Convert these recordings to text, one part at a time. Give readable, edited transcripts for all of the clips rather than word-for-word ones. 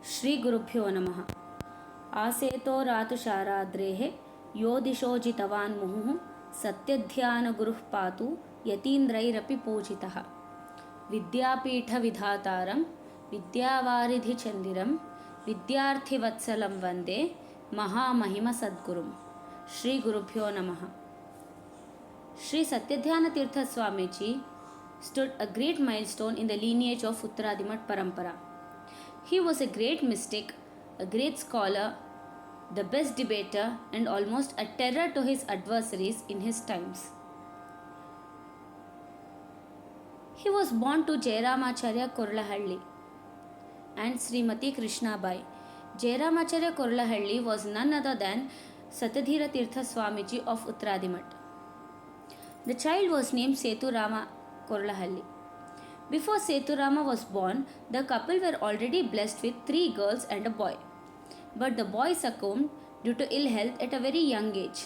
श्री गुरुभ्यो नमः। आसेतो रातुशाराद्रेः यो दिशो जितवान् मुहुः सत्यध्यानगुरुः पातु यतीन्द्रैरपि पूजितः। विद्यापीठविधातारं विद्यावारिधिचन्दिरं विद्यार्थिवत्सलं वन्दे महामहिमसद्गुरुं। श्री गुरुभ्यो नमः। Sri Satyadhyana Tirtha Swamiji stood a great milestone in the lineage of Uttaradimat Parampara. He was a great mystic, a great scholar, the best debater, and almost a terror to his adversaries in his times. He was born to Jayaramacharya Korlahalli and Srimati Krishnabai. Jayaramacharya Korlahalli was none other than Satyadhira Tirtha Swamiji of Uttaradimat. The child was named Seturama Korlahalli. Before Seturama was born, the couple were already blessed with 3 girls and a boy. But the boy succumbed due to ill health at a very young age.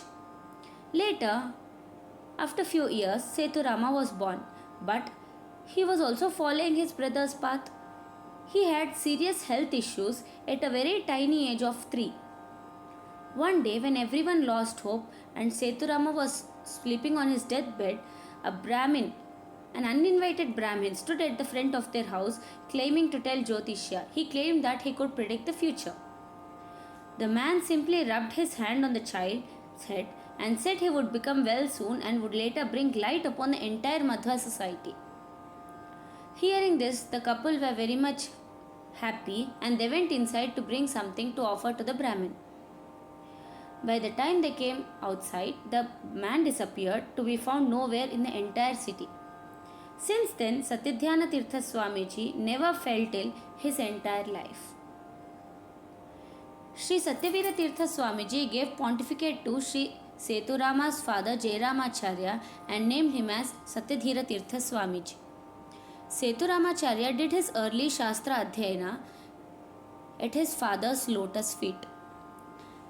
Later, after few years, Seturama was born, but he was also following his brother's path. He had serious health issues at a very tiny age of 3. One day, when everyone lost hope and Seturama was sleeping on his deathbed, a Brahmin, an uninvited Brahmin, stood at the front of their house claiming to tell Jyotishya. He claimed that he could predict the future. The man simply rubbed his hand on the child's head and said he would become well soon and would later bring light upon the entire Madhva society. Hearing this, the couple were very much happy and they went inside to bring something to offer to the Brahmin. By the time they came outside, the man disappeared, to be found nowhere in the entire city. Since then, Satyadhyana Tirtha Swamiji never felt ill his entire life. Sri Satyavira Tirtha Swamiji gave pontificate to Sri Seturama's father Jayaramacharya and named him as Satyadhira Tirtha Swamiji. Seturamacharya did his early Shastra Adhyayana at his father's lotus feet.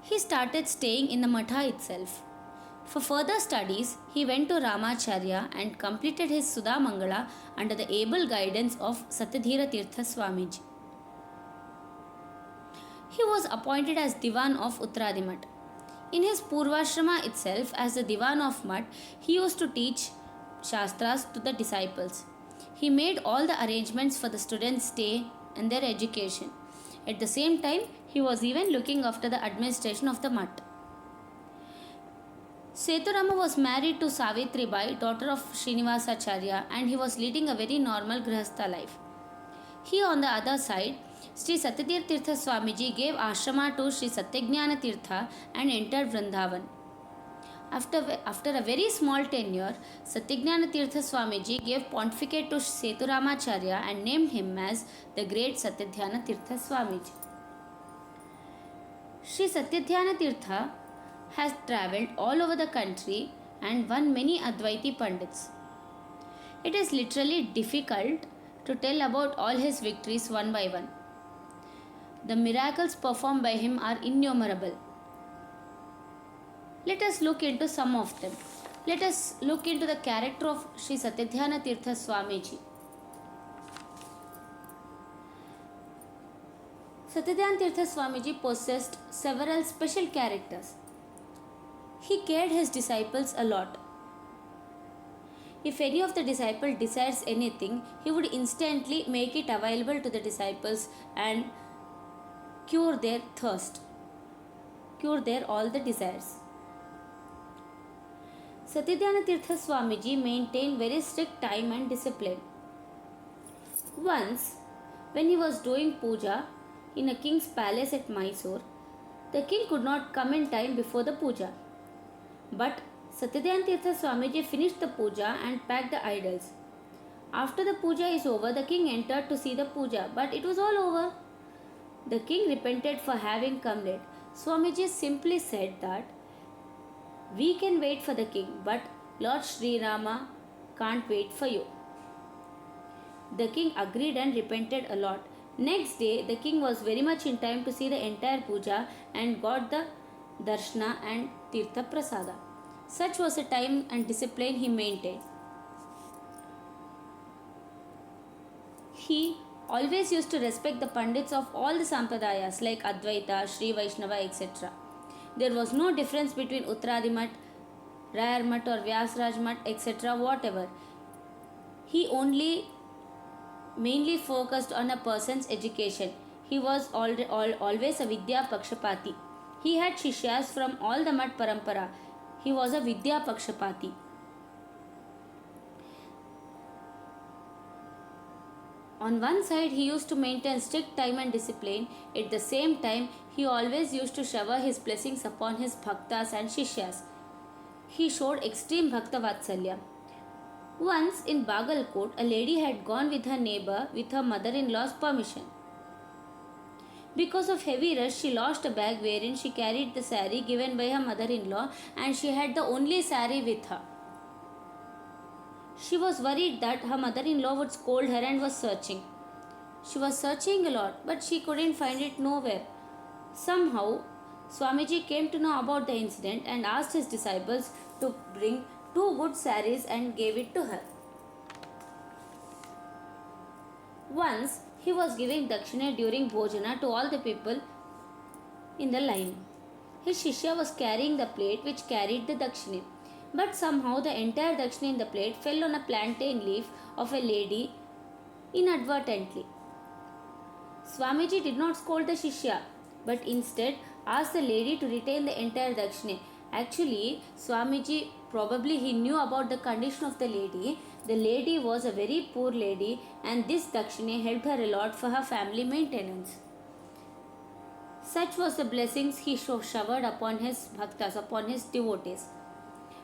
He started staying in the Matha itself. For further studies, he went to Ramacharya and completed his Sudha Mangala under the able guidance of Satyadhira Tirtha Swamiji. He was appointed as Diwan of Uttaradimat. In his Purvashrama itself, as the Diwan of Mat, he used to teach Shastras to the disciples. He made all the arrangements for the students' stay and their education. At the same time, he was even looking after the administration of the Mat. Seturama was married to Savitri Bai, daughter of Srinivasacharya, and he was leading a very normal Grihastha life. He, on the other side, Sri Satyadhira Tirtha Swamiji gave ashrama to Sri Satyajnana Tirtha and entered Vrindavan. After a very small tenure, Satyajnana Tirtha Swamiji gave pontificate to Seturamacharya and named him as the great Satyadhyana Tirtha Swamiji. Sri Satyadhyana Tirtha has travelled all over the country and won many Advaiti Pandits. It is literally difficult to tell about all his victories one by one. The miracles performed by him are innumerable. Let us look into some of them. Let us look into the character of Sri Satyadhyana Tirtha Swamiji. Satyadhyana Tirtha Swamiji possessed several special characters. He cared his disciples a lot. If any of the disciples desires anything, he would instantly make it available to the disciples and cure their thirst, cure their all the desires. Satyadhyana Tirtha Swamiji maintained very strict time and discipline. Once, when he was doing puja in a king's palace at Mysore, the king could not come in time before the puja. But Satyadhyana Tirtha Swamiji finished the puja and packed the idols. After the puja is over, the king entered to see the puja, but it was all over. The king repented for having come late. Swamiji simply said that we can wait for the king, but Lord Sri Rama can't wait for you. The king agreed and repented a lot. Next day, the king was very much in time to see the entire puja and got the darshana and tirtha prasada. Such was the time and discipline he maintained. He always used to respect the Pandits of all the Sampradayas like Advaita, Sri Vaishnava, etc. There was no difference between Uttaradi Mutt, Rayar Mutt or Vyasraj Mutt, etc. whatever. He only mainly focused on a person's education. He was always a Vidya Pakshapati. He had Shishyas from all the Mutt Parampara. He was a Vidya Pakshapati. On one side, he used to maintain strict time and discipline. At the same time, he always used to shower his blessings upon his bhaktas and shishyas. He showed extreme bhakta vatsalya. Once in Bagalkot, a lady had gone with her neighbor with her mother-in-law's permission. Because of heavy rush, she lost a bag wherein she carried the saree given by her mother-in-law, and she had the only saree with her. She was worried that her mother-in-law would scold her and was searching. She was searching a lot, but she couldn't find it nowhere. Somehow, Swamiji came to know about the incident and asked his disciples to bring 2 good saris and gave it to her. Once, he was giving dakshina during bhojana to all the people in the line. His shishya was carrying the plate which carried the dakshina. But somehow the entire dakshina in the plate fell on a plantain leaf of a lady inadvertently. Swamiji did not scold the shishya, but instead asked the lady to retain the entire dakshina. Actually, Swamiji probably he knew about the condition of the lady. The lady was a very poor lady, and this dakshina helped her a lot for her family maintenance. Such was the blessings he showered upon his bhaktas, upon his devotees.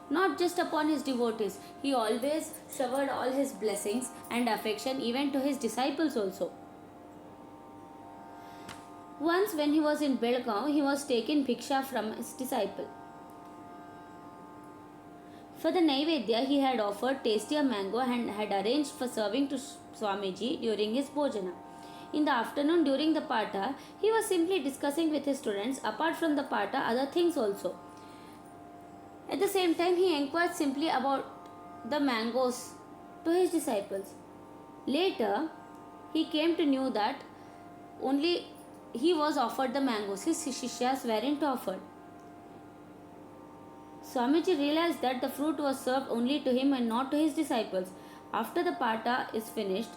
Not just upon his devotees, he always showered all his blessings and affection even to his disciples also. Once when he was in Belgaum, he was taking bhiksha from his disciple. For the Naivedya, he had offered tasty mango and had arranged for serving to Swamiji during his bhojana. In the afternoon during the pata, he was simply discussing with his students apart from the pata other things also. At the same time, he inquired simply about the mangoes to his disciples. Later, he came to know that only he was offered the mangoes, his shishyas weren't offered. Swamiji realized that the fruit was served only to him and not to his disciples. After the pata is finished,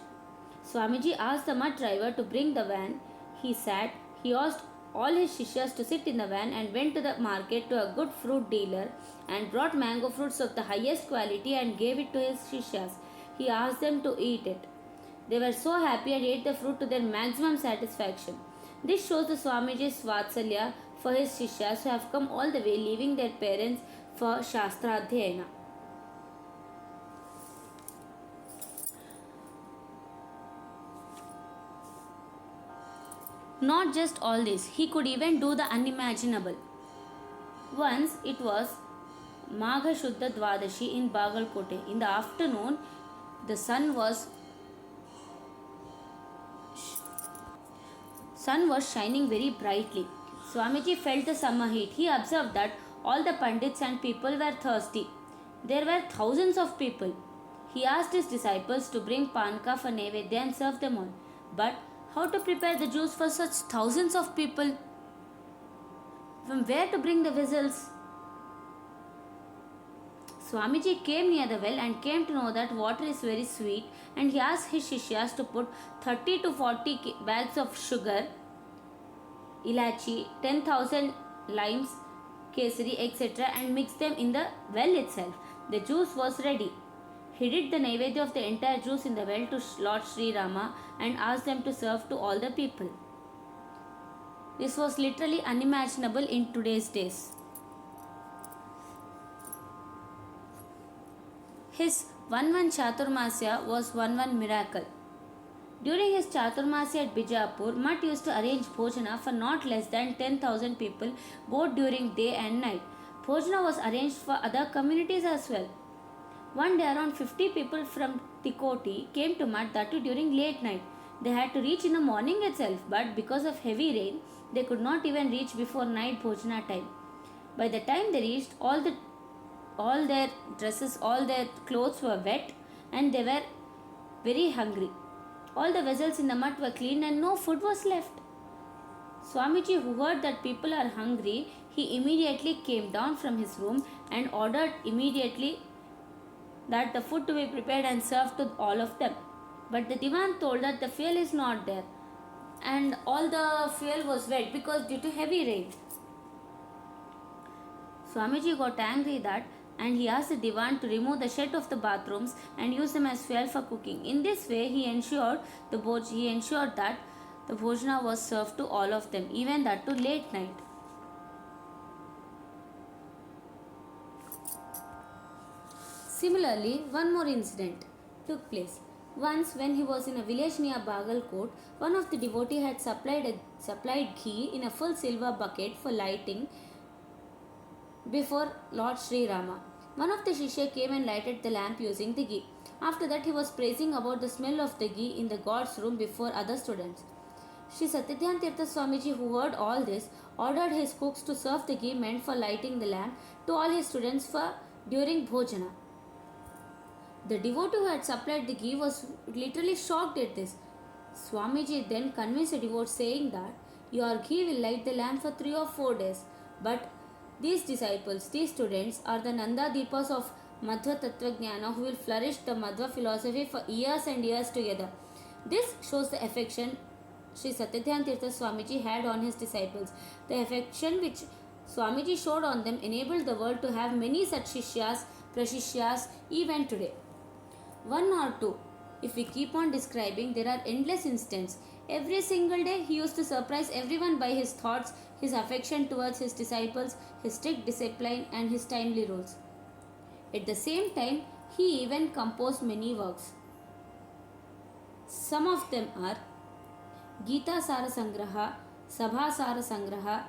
Swamiji asked the mud driver to bring the van. He sat, he asked all his shishyas to sit in the van and went to the market to a good fruit dealer and brought mango fruits of the highest quality and gave it to his shishyas. He asked them to eat it. They were so happy and ate the fruit to their maximum satisfaction. This shows the Swamiji's Vatsalya for his shishyas who have come all the way leaving their parents for Shastra Adhyayana. Not just all this, he could even do the unimaginable. Once it was Magha Shuddha Dwadashi in Bagalkote. In the afternoon, the sun was shining very brightly. Swamiji felt the summer heat. He observed that all the pandits and people were thirsty. There were thousands of people. He asked his disciples to bring panka for Naivedya and serve them all. But how to prepare the juice for such thousands of people? From where to bring the vessels? Swamiji came near the well and came to know that water is very sweet, and he asked his shishyas to put 30 to 40 bags of sugar, ilachi, 10,000 limes, kesari, etc. and mix them in the well itself. The juice was ready. He did the Naivedya of the entire juice in the well to Lord Sri Rama and asked them to serve to all the people. This was literally unimaginable in today's days. His 1-1 Chaturmasya was 1-1 miracle. During his Chaturmasya at Bijapur, Mutt used to arrange bhojana for not less than 10,000 people both during day and night. Bhojana was arranged for other communities as well. One day around 50 people from Tikoti came to Mutt, that too during late night. They had to reach in the morning itself, but because of heavy rain, they could not even reach before night bhojana time. By the time they reached, all their dresses, all their clothes were wet and they were very hungry. All the vessels in the mud were cleaned and no food was left. Swamiji, who heard that people are hungry, he immediately came down from his room and ordered immediately that the food to be prepared and served to all of them. But the Divan told that the fuel is not there, and all the fuel was wet because due to heavy rain. Swamiji got angry that and he asked the Divan to remove the shed of the bathrooms and use them as fuel for cooking. In this way, he ensured that the bhojana was served to all of them, even that to late night. Similarly, one more incident took place. Once, when he was in a village near Bagalkot, one of the devotees had supplied ghee in a full silver bucket for lighting before Lord Sri Rama. One of the Shishya came and lighted the lamp using the ghee. After that, he was praising about the smell of the ghee in the god's room before other students. Sri Satyadhyana Tirtha Swamiji, who heard all this, ordered his cooks to serve the ghee meant for lighting the lamp to all his students for during bhojana. The devotee who had supplied the ghee was literally shocked at this. Swamiji then convinced the devotee, saying that your ghee will light the lamp for 3 or 4 days. But these disciples, these students, are the Nanda Deepas of Madhva Tattvajnana who will flourish the Madhva philosophy for years and years together. This shows the affection Sri Satyadhyana Tirtha Swamiji had on his disciples. The affection which Swamiji showed on them enabled the world to have many such Shishyas, Prashishyas even today. One or two. If we keep on describing, there are endless instances. Every single day, he used to surprise everyone by his thoughts, his affection towards his disciples, his strict discipline, and his timely rules. At the same time, he even composed many works. Some of them are Gita Sara Sangraha, Sabha Sara Sangraha,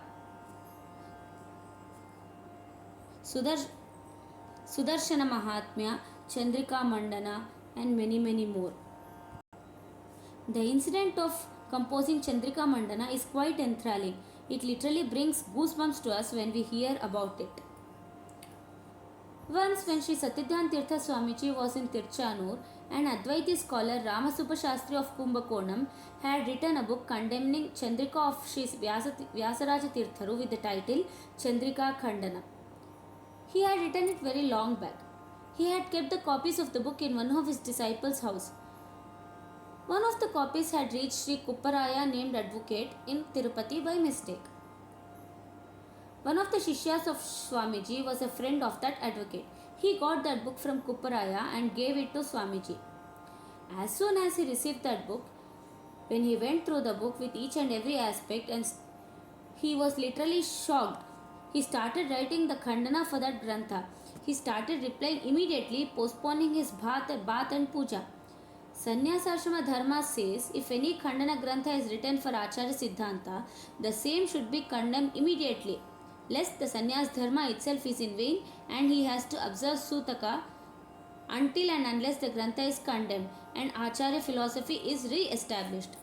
Sudarshana Mahatmya, Chandrika Mandana, and many more. The incident of composing Chandrika Mandana is quite enthralling. It literally brings goosebumps to us when we hear about it. Once, when Sri Satyadhyana Tirtha Swamiji was in Tirchanur, an Advaiti scholar, Ramasubba Shastri of Kumbakonam, had written a book condemning Chandrika of Sri Vyasaraja Tirtharu with the title Chandrika Khandana. He had written it very long back. He had kept the copies of the book in one of his disciples' house. One of the copies had reached Sri Kupparaya, named advocate, in Tirupati by mistake. One of the Shishyas of Swamiji was a friend of that advocate. He got that book from Kupparaya and gave it to Swamiji. As soon as he received that book, when he went through the book with each and every aspect, and he was literally shocked. He started writing the Khandana for that Grantha. He started replying immediately, postponing his bath and puja. Sannyasashrama Dharma says if any Khandana Grantha is written for Acharya Siddhanta, the same should be condemned immediately, lest the Sannyas Dharma itself is in vain and he has to observe Sutaka until and unless the Grantha is condemned and Acharya philosophy is re-established.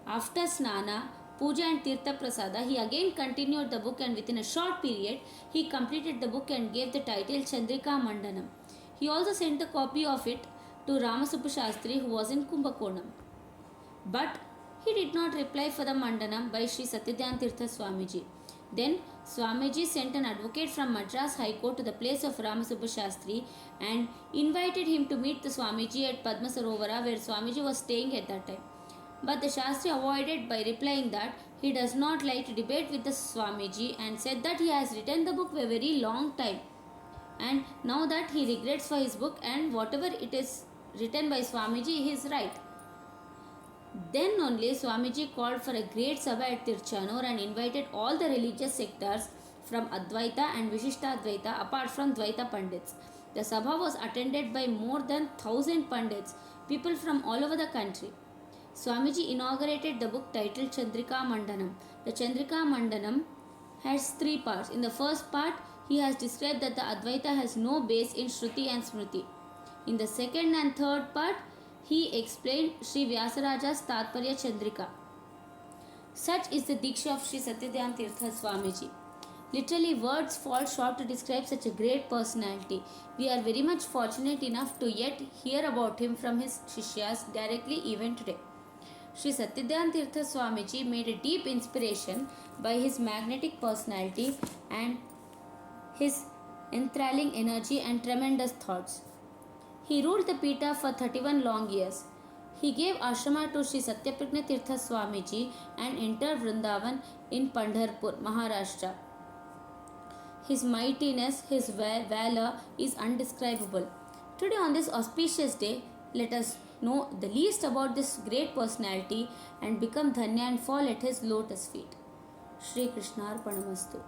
After Snana, Puja and Tirtha Prasada, he again continued the book and within a short period, he completed the book and gave the title Chandrika Mandanam. He also sent a copy of it to Ramasubba Shastri who was in Kumbakonam. But he did not reply for the Mandanam by Sri Satyadhyana Tirtha Swamiji. Then Swamiji sent an advocate from Madras High Court to the place of Ramasubba Shastri and invited him to meet the Swamiji at Padma Sarovara where Swamiji was staying at that time. But the Shastri avoided by replying that he does not like to debate with the Swamiji and said that he has written the book for a very long time and now that he regrets for his book and whatever it is written by Swamiji he is right. Then only Swamiji called for a great Sabha at Tirchanur and invited all the religious sectors from Advaita and Vishishtadvaita apart from Dvaita Pandits. The Sabha was attended by more than 1,000 Pandits, people from all over the country. Swamiji inaugurated the book titled Chandrika Mandanam. The Chandrika Mandanam has 3 parts. In the first part, he has described that the Advaita has no base in Shruti and Smriti. In the second and third part, he explained Sri Vyasaraja's Tatparya Chandrika. Such is the Diksha of Sri Satyadhyana Tirtha Swamiji. Literally, words fall short to describe such a great personality. We are very much fortunate enough to yet hear about him from his Shishyas directly even today. Sri Satyadan Tirtha Swamiji made a deep inspiration by his magnetic personality and his enthralling energy and tremendous thoughts. He ruled the Pita for 31 long years. He gave ashrama to Sri Satyaprajna Tirtha Swamiji and entered Vrindavan in Pandharpur, Maharashtra. His mightiness, his valor is undescribable. Today, on this auspicious day, let us know the least about this great personality and become dhanya and fall at his lotus feet. Shri Krishna Arpanamastu.